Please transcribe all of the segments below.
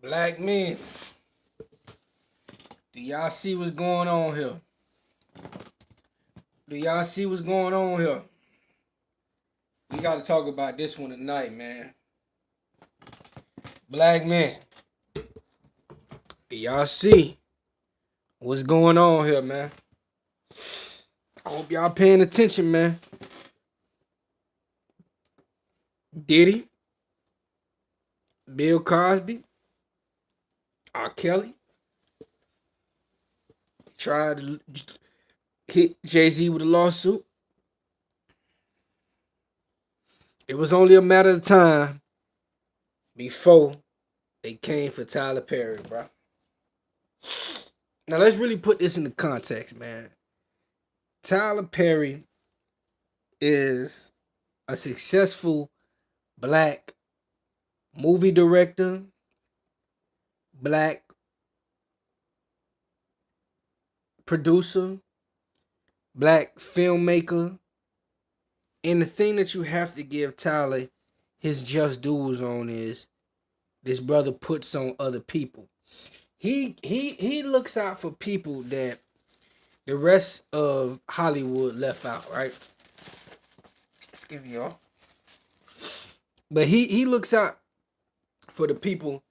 Black men, do y'all see what's going on here? Do y'all see what's going on here? We got to talk about this one tonight, man. Black men, do y'all see what's going on here, man? I hope y'all paying attention, man. Diddy, Bill Cosby, R. Kelly tried to hit Jay-Z with a lawsuit. It was only a matter of time before they came for Tyler Perry, bro. Now let's really put this into context, man. Tyler Perry is a successful black movie director, black producer, black filmmaker. And the thing that you have to give Tyler his just dues on is this brother puts on other people. He looks out for people that the rest of Hollywood left out, right? Excuse me, y'all. But he looks out for the people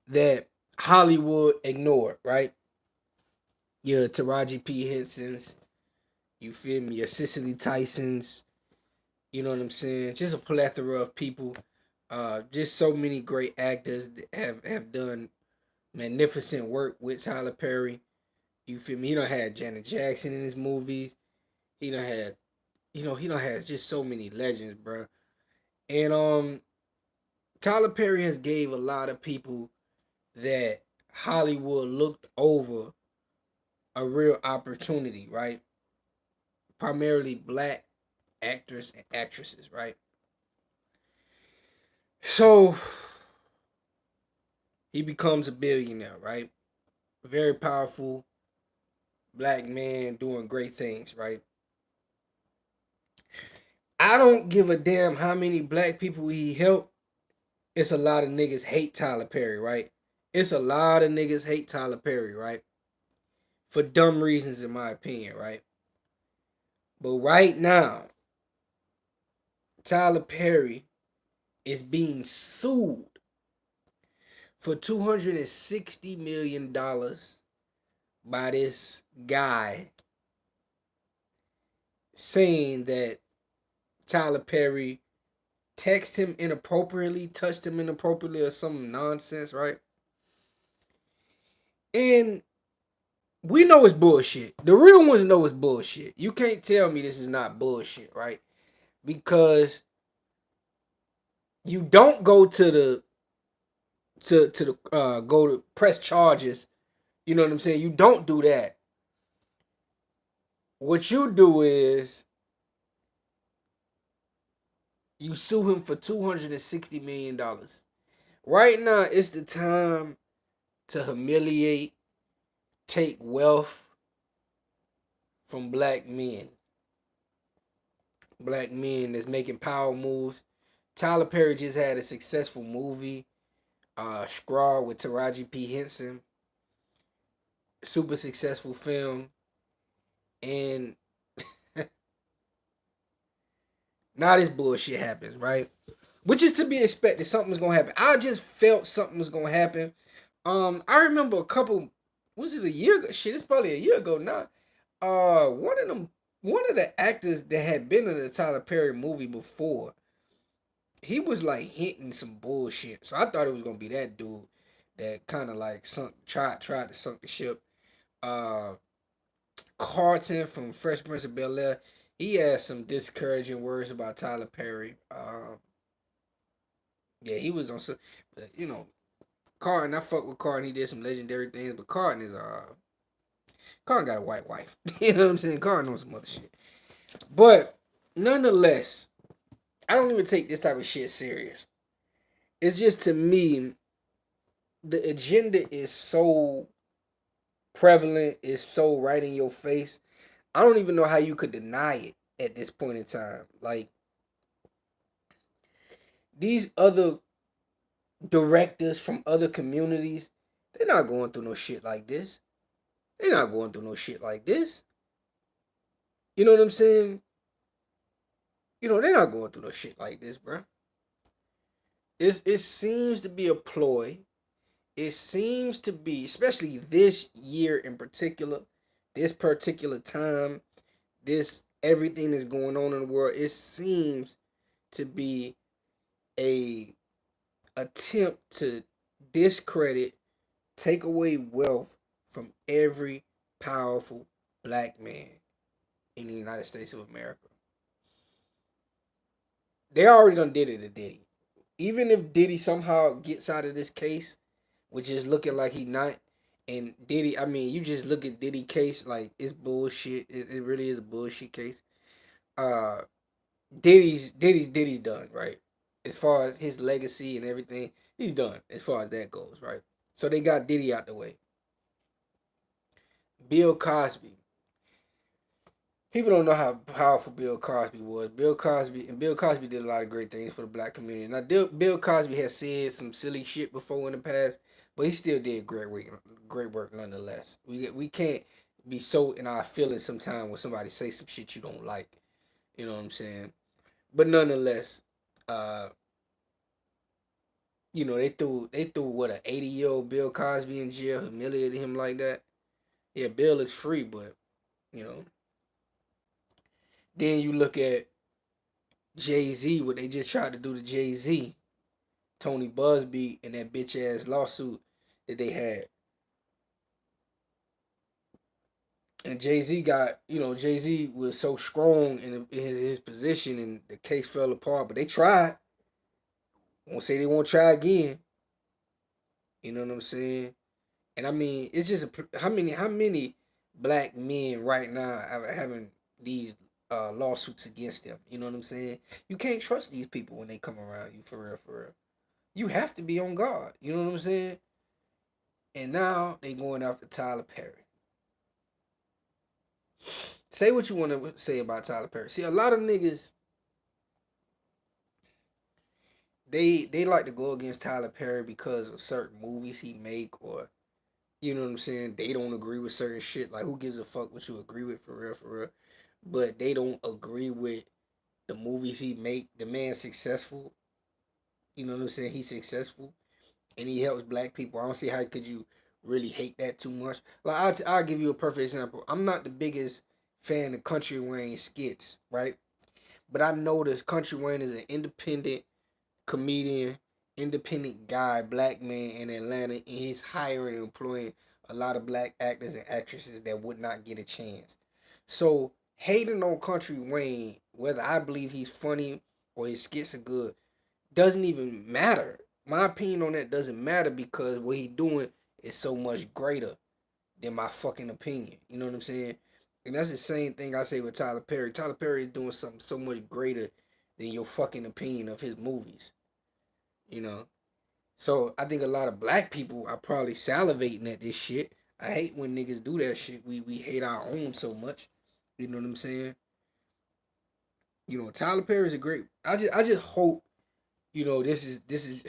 that Hollywood ignored, right? Your Taraji P. Henson's, you feel me? Your Cicely Tyson's, you know what I'm saying? Just a plethora of people. Just so many great actors that have done magnificent work with Tyler Perry. You feel me? He done had Janet Jackson in his movies. He done had, he done had just so many legends, bro. And Tyler Perry has gave a lot of people that Hollywood looked over a real opportunity, right? Primarily black actors and actresses, right? So he becomes a billionaire, right? Very powerful black man doing great things, right? I don't give a damn how many black people he helped. It's a lot of niggas hate Tyler Perry, right? It's a lot of niggas hate Tyler Perry, right? For dumb reasons, in my opinion, right? But right now, Tyler Perry is being sued for $260 million by this guy saying that Tyler Perry texted him inappropriately, touched him inappropriately, or some nonsense, right? And we know it's bullshit. The real ones know it's bullshit. You can't tell me this is not bullshit, right? Because you don't go to the go to press charges. You know what I'm saying? You don't do that. What you do is you sue him for $260 million. Right now, it's the time to humiliate, take wealth from black men. Black men that's making power moves. Tyler Perry just had a successful movie, Scrawl with Taraji P. Henson. Super successful film. And now this bullshit happens, right? Which is to be expected. Something's gonna happen. I just felt something was gonna happen. I remember a couple. Was it a year ago? Shit, it's probably a year ago now. One of the actors that had been in the Tyler Perry movie before, he was like hinting some bullshit. So I thought it was gonna be that dude that kind of like tried to sunk the ship. Uh, Carlton from Fresh Prince of Bel-Air, he had some discouraging words about Tyler Perry. Yeah, he was on some, but Carlton. I fuck with Carlton. He did some legendary things, but Carlton got a white wife. You know what I'm saying? Carlton knows some other shit. But nonetheless, I don't even take this type of shit serious. It's just, to me, the agenda is so prevalent, is so right in your face. I don't even know how you could deny it at this point in time. Like, these other directors from other communities, they're not going through no shit like this. They're not going through no shit like this. You know what I'm saying? They're not going through no shit like this, bro. It seems to be a ploy. It seems to be, especially this year in particular, this particular time, this everything that's going on in the world. It seems to be a attempt to discredit, take away wealth from every powerful black man in the United States of America. They already done did it to Diddy. Even if Diddy somehow gets out of this case, which is looking like he not, and Diddy, I mean, you just look at Diddy case like it's bullshit. It really is a bullshit case. Uh, Diddy's done, right? As far as his legacy and everything, he's done as far as that goes, right? So they got Diddy out the way. Bill Cosby. People don't know how powerful Bill Cosby was. Bill Cosby did a lot of great things for the black community. Now, Bill Cosby has said some silly shit before in the past, but he still did great work nonetheless. We can't be so in our feelings sometimes when somebody say some shit you don't like. You know what I'm saying? But nonetheless, uh, they threw what, a 80-year-old Bill Cosby in jail, humiliated him like that. Yeah, Bill is free, but you know. Then you look at Jay-Z, what they just tried to do to Jay-Z, Tony Busby, and that bitch ass lawsuit that they had. And Jay-Z was so strong in his position, and the case fell apart. But they tried. Won't say they won't try again. You know what I'm saying? And I mean, it's just how many black men right now are having these lawsuits against them. You know what I'm saying? You can't trust these people when they come around you, for real, for real. You have to be on guard. You know what I'm saying? And now they going after Tyler Perry. Say what you want to say about Tyler Perry. See, a lot of niggas, they like to go against Tyler Perry because of certain movies he make, or you know what I'm saying. They don't agree with certain shit. Like, who gives a fuck what you agree with, for real, for real. But they don't agree with the movies he make. The man's successful. You know what I'm saying? He's successful and he helps black people. I don't see how could you really hate that too much. Like, I'll give you a perfect example. I'm not the biggest fan of Country Wayne skits, right? But I noticed Country Wayne is an independent comedian, independent guy, black man in Atlanta, and he's hiring and employing a lot of black actors and actresses that would not get a chance. So hating on Country Wayne, whether I believe he's funny or his skits are good, doesn't even matter. My opinion on that doesn't matter because what he's doing is so much greater than my fucking opinion. You know what I'm saying? And that's the same thing I say with Tyler Perry. Tyler Perry is doing something so much greater than your fucking opinion of his movies. You know? So I think a lot of black people are probably salivating at this shit. I hate when niggas do that shit. We hate our own so much. You know what I'm saying? Tyler Perry is a great. I just hope. This is.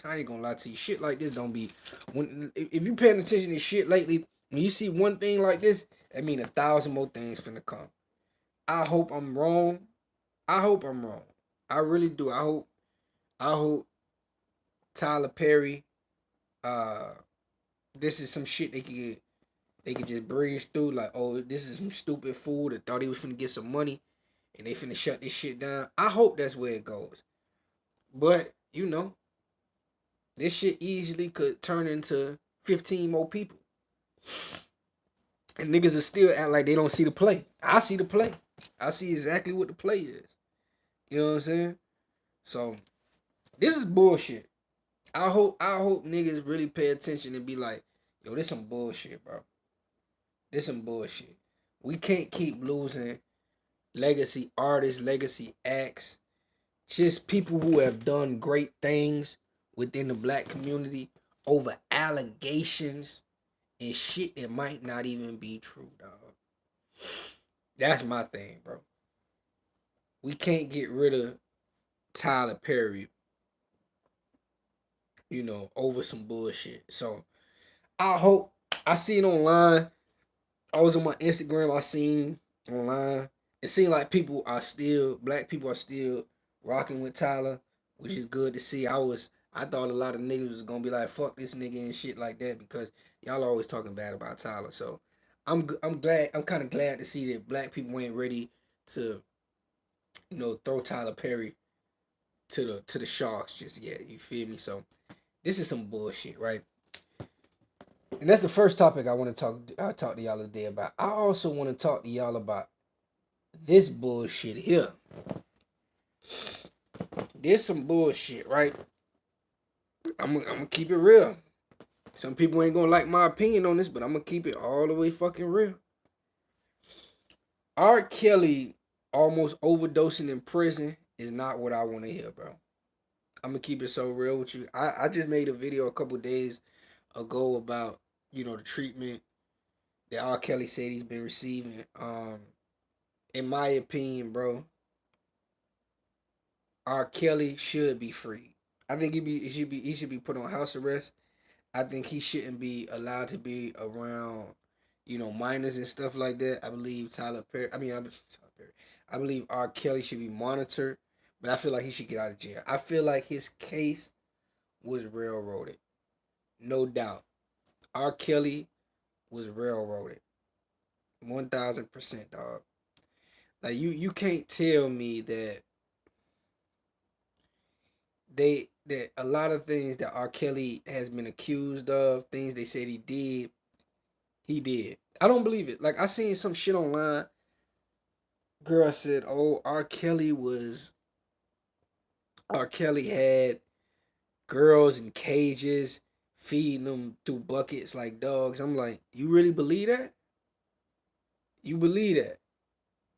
I ain't gonna lie to you. Shit like this don't be. When if you paying attention to shit lately, when you see one thing like this, that mean 1,000 more things finna come. I hope I'm wrong. I hope I'm wrong. I really do. I hope Tyler Perry. Uh, this is some shit they could just breeze through. Like, oh, this is some stupid fool that thought he was finna get some money, and they finna shut this shit down. I hope that's where it goes. But this shit easily could turn into 15 more people. And niggas are still act like they don't see the play. I see the play. I see exactly what the play is. You know what I'm saying? So this is bullshit. I hope niggas really pay attention and be like, yo, this some bullshit, bro. This some bullshit. We can't keep losing legacy artists, legacy acts, just people who have done great things within the black community over allegations and shit that might not even be true, dog. That's my thing, bro. We can't get rid of Tyler Perry over some bullshit. So I hope I see it online. I was on my Instagram. I seen online. It seemed like black people are still rocking with Tyler, which is good to see. I thought a lot of niggas was gonna be like, fuck this nigga and shit like that because y'all always talking bad about Tyler. So I'm glad. I'm kind of glad to see that black people ain't ready to throw Tyler Perry to the sharks just yet. You feel me? So this is some bullshit, right? And that's the first topic I want to talk to y'all today about. I also want to talk to y'all about this bullshit here. There's some bullshit, right? I'm gonna keep it real. Some people ain't gonna like my opinion on this, but I'm gonna keep it all the way fucking real. R. Kelly almost overdosing in prison is not what I want to hear, bro. I'm gonna keep it so real with you. I just made a video a couple days ago about the treatment that R. Kelly said he's been receiving. In my opinion, bro, R. Kelly should be free. I think he should be put on house arrest. I think he shouldn't be allowed to be around, minors and stuff like that. I believe I believe R. Kelly should be monitored, but I feel like he should get out of jail. I feel like his case was railroaded, no doubt. R. Kelly was railroaded, 1,000%, dog. Like you can't tell me that a lot of things that R. Kelly has been accused of, things they said he did. I don't believe it. Like I seen some shit online. Girl said, "Oh, R. Kelly had girls in cages, feeding them through buckets like dogs." I'm like, you really believe that? You believe that?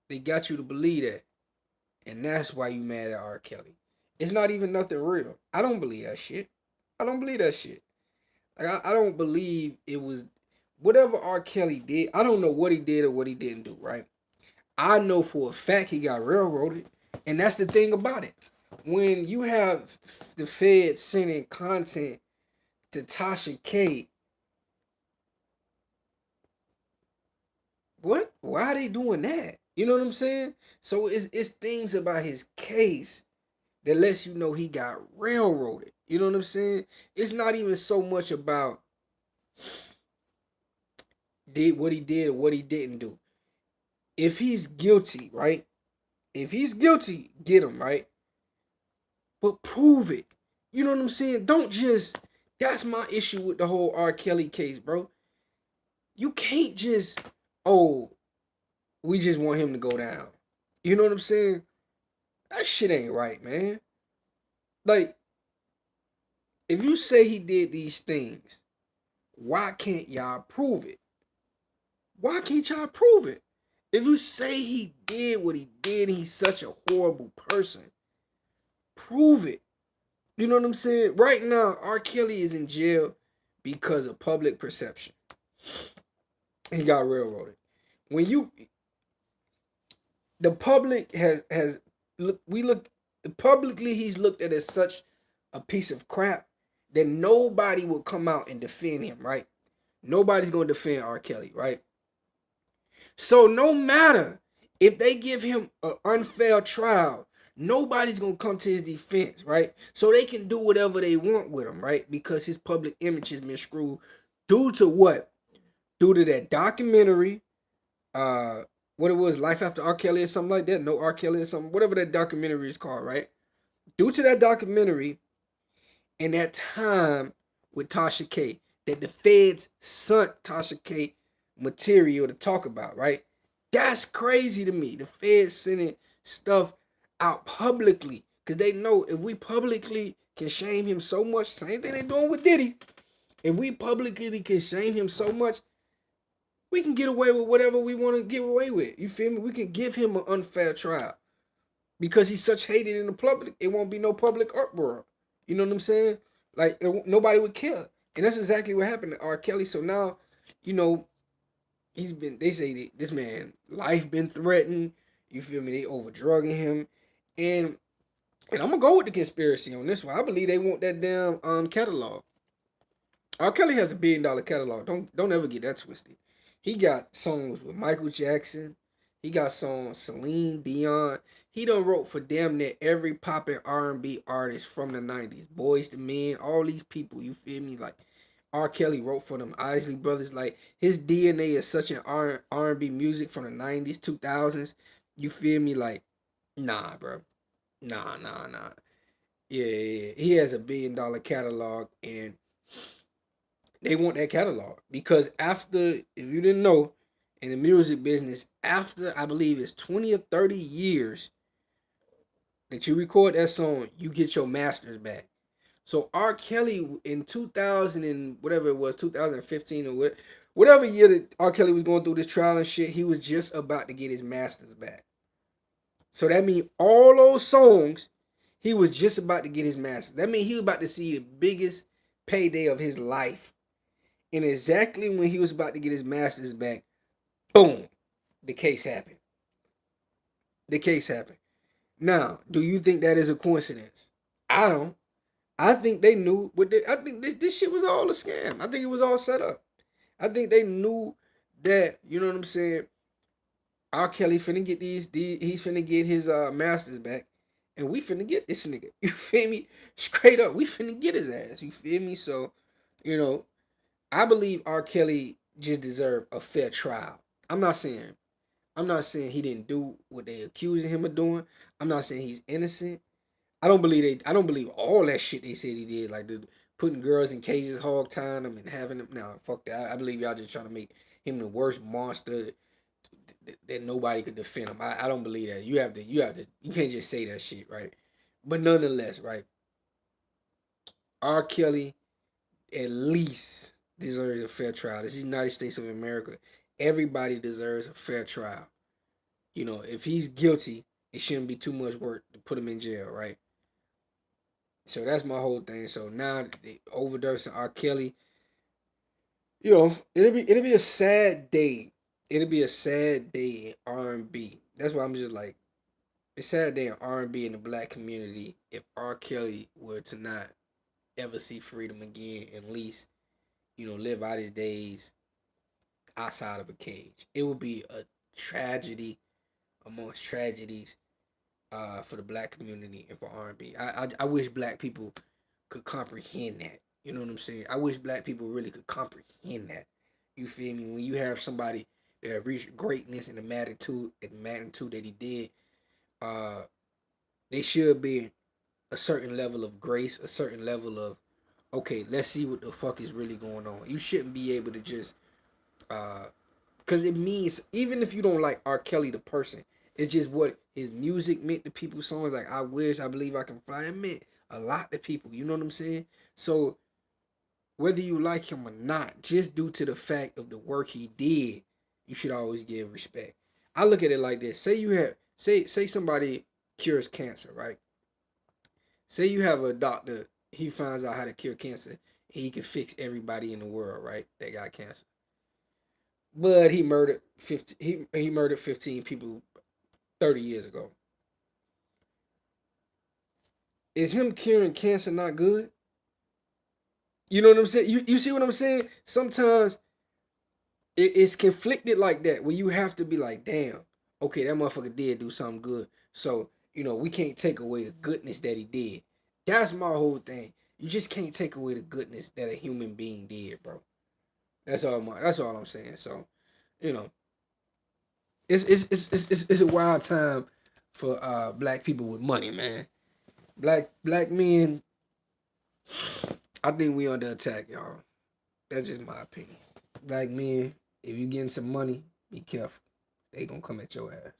They got you to believe that, and that's why you mad at R. Kelly. It's not even nothing real. I don't believe that shit. I don't believe that shit. Like I don't believe it was whatever R. Kelly did. I don't know what he did or what he didn't do, right? I know for a fact he got railroaded. And that's the thing about it. When you have the Fed sending content to Tasha K, what? Why are they doing that? You know what I'm saying? So it's things about his case that lets you know he got railroaded. You know what I'm saying? It's not even so much about did what he did or what he didn't do. If he's guilty, right? If he's guilty, get him, right? But prove it. You know what I'm saying? Don't just. That's my issue with the whole R. Kelly case, bro. You can't just. Oh, we just want him to go down. You know what I'm saying? That shit ain't right, man. Like, if you say he did these things, why can't y'all prove it? Why can't y'all prove it? If you say he did what he did, he's such a horrible person, prove it. You know what I'm saying? Right now, R. Kelly is in jail because of public perception. He got railroaded. When you the public has look we look publicly he's looked at as such a piece of crap that nobody will come out and defend him, right? Nobody's gonna defend R. Kelly, right? So no matter if they give him an unfair trial, nobody's gonna come to his defense, right? So they can do whatever they want with him, right? Because his public image has been screwed due to what? Due to that documentary, what it was, Life After R. Kelly or something like that. No R. Kelly or something, whatever that documentary is called, right? Due to that documentary and that time with Tasha K, that the feds sent Tasha K material to talk about, right? That's crazy to me. The feds sending stuff out publicly because they know if we publicly can shame him so much, same thing they doing with Diddy. If we publicly can shame him so much, we can get away with whatever we want to get away with. You feel me? We can give him an unfair trial because he's such hated in the public. It won't be no public uproar. You know what I'm saying? Like nobody would care, and that's exactly what happened to R. Kelly. So now, you know, he's been. They say that this man life been threatened. You feel me? They over drugging him, and And I'm gonna go with the conspiracy on this one. I believe they want that damn catalog. R. Kelly has $1 billion catalog. Don't ever get that twisted. He got songs with Michael Jackson. He got songs Celine Dion. He done wrote for damn near every poppin' R&B artist from the 90s. Boys to Men, all these people, you feel me? Like R. Kelly wrote for them Isley Brothers. Like his DNA is such an R&B music from the 90s, 2000s. You feel me? Like, nah, bro. Nah. Yeah. He has $1 billion catalog, and they want that catalog because after, if you didn't know, in the music business, after I believe it's 20 or 30 years that you record that song, you get your masters back. So R. Kelly in 2000 and whatever it was, 2015 or whatever year that R. Kelly was going through this trial and shit, he was just about to get his masters back. So that means all those songs, he was just about to get his masters. That means he was about to see the biggest payday of his life. And exactly when he was about to get his masters back, boom, the case happened. The case happened. Now, do you think that is a coincidence? I don't. I think they knew what I think this shit was all a scam. I think it was all set up. I think they knew that, you know what I'm saying, R. Kelly finna get he's finna get his masters back. And we finna get this nigga. You feel me? Straight up, we finna get his ass. You feel me? So, you know, I believe R. Kelly just deserved a fair trial. I'm not saying he didn't do what they accusing him of doing. I'm not saying he's innocent. I don't believe all that shit they said he did, like the putting girls in cages, hog tying them, and having them. No, fuck that. I believe y'all just trying to make him the worst monster that nobody could defend him. I don't believe that. You can't just say that shit, right? But nonetheless, right? R. Kelly at least deserves a fair trial. This is the United States of America. Everybody deserves a fair trial. You know, if he's guilty, it shouldn't be too much work to put him in jail, right? So that's my whole thing. So now the overdose on R. Kelly, you know, it'll be a sad day. It'll be a sad day in R&B. That's why I'm just like, it's a sad day in R&B in the black community if R. Kelly were to not ever see freedom again, and at least, you know, live out his days outside of a cage. It would be a tragedy amongst tragedies for the black community and for R&B. I wish black people could comprehend that. You know what I'm saying? I wish black people really could comprehend that. You feel me? When you have somebody that reached greatness in the magnitude that he did, uh, they should be a certain level of grace, a certain level of, okay, let's see what the fuck is really going on. You shouldn't be able to just because it means, even if you don't like R. Kelly the person, it's just what his music meant to people. Songs like I Wish, I Believe I Can Fly, it meant a lot to people. You know what I'm saying? So whether you like him or not, just due to the fact of the work he did, you should always give respect. I look at it like this. Say you have say somebody cures cancer, right? Say you have a doctor, he finds out how to cure cancer, and he can fix everybody in the world, right? That got cancer. But he murdered 15 he murdered 15 people 30 years ago. Is him curing cancer not good? You know what I'm saying? You see what I'm saying? Sometimes it's conflicted like that, where you have to be like, damn, okay, that motherfucker did do something good. So, you know, we can't take away the goodness that he did. That's my whole thing. You just can't take away the goodness that a human being did, bro. That's all I'm saying. So, you know, it's a wild time for black people with money, man. Black men, I think we under attack, y'all. That's just my opinion. Black men, if you getting some money, be careful. They gonna come at your ass.